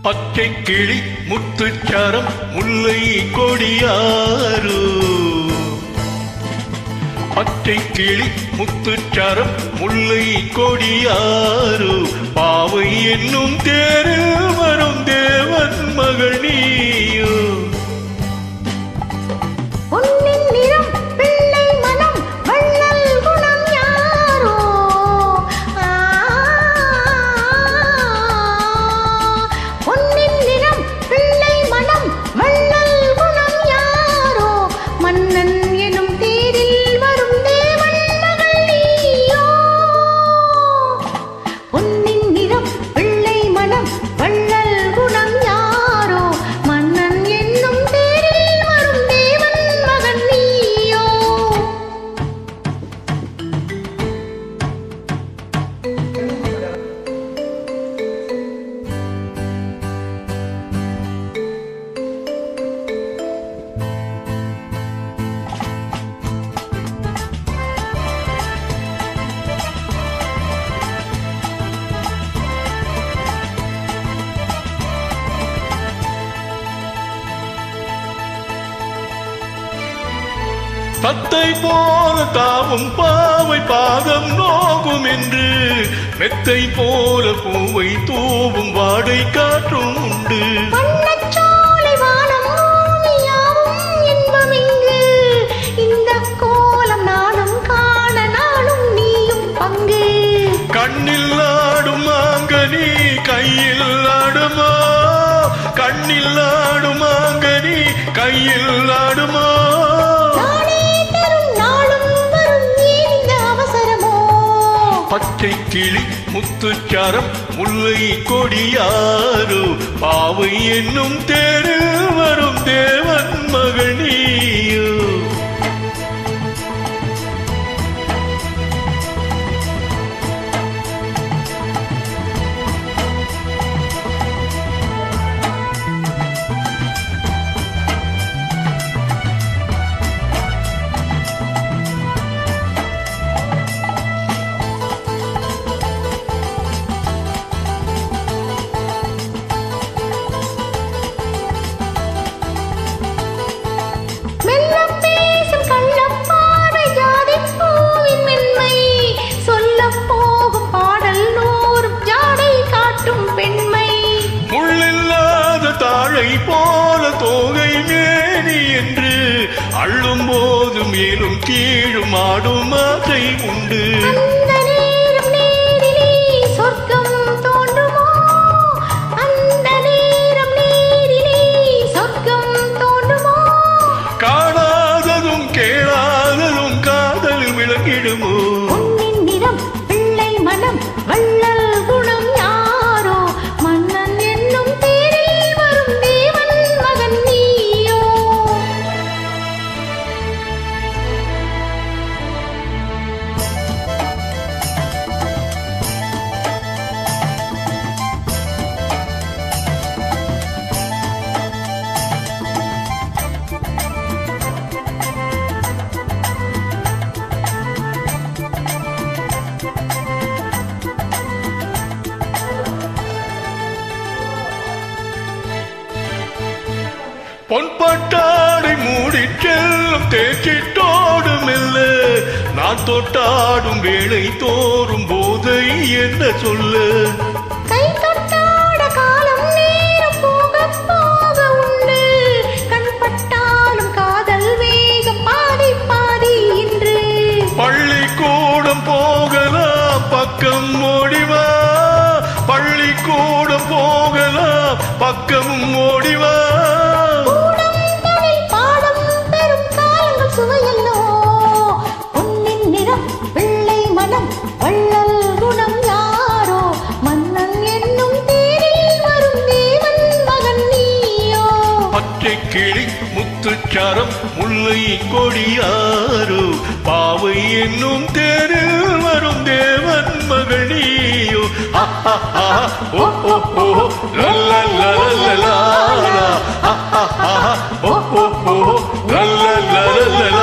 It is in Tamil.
பச்சை கிளி முத்துச்சாரம் முல்லை கொடியாரோ பச்சை கிளி முத்துச்சாரம் முல்லை கொடியாரோ பாவை என்னும் தேரில் வரும் தேவன் மகள் நீயோ தத்தை போல தாவும் பாவை பாதம் நோகும் என்று மெத்தை போல பூவை தூவும் வாடை காற்றும் உண்டு கண்ணில் ஆடும் மாங்கனி கையில் ஆடுமா கண்ணில் ஆடும் மாங்கனி கையில் ஆடுமா பச்சை கிளி முத்துச்சாரம் முல்லை கொடியாரோ பாவை என்னும் தேரில் வரும் தேவன் மகள் நீயோ போல தோகை மேனி என்று அள்ளும் போது மேலும் கீழும் ஆடும் ஆசை உண்டு காணாததும் கேளாததும் காதல் விளங்கிடுமோ பொன்பட்டாடை மூடி செல்லும் தேச்சிட்டோடும் இல்ல நான் தொட்டாடும் வேளை தோறும் போதை என்ன சொல்ல கை தொட்டாட காலம் நேரம் போக போக உண்டு கண் பட்டாலும் காதல் வேகம் பாதி பாதி என்று பள்ளிக்கூடம் போகலாம் பக்கம் ஓடிவா பள்ளிக்கூடம் போகலாம் பக்கம் ஓடிவா கிளி முத்துச்சாரம் முல்லை கொடியாரோ பாவை என்னும் தேரில் வரும் தேவன் மகள் நீயோ ஓ ஓ ஓ லல்லா லல்லா ஓ ஓ ஓ லல்லா லல்லா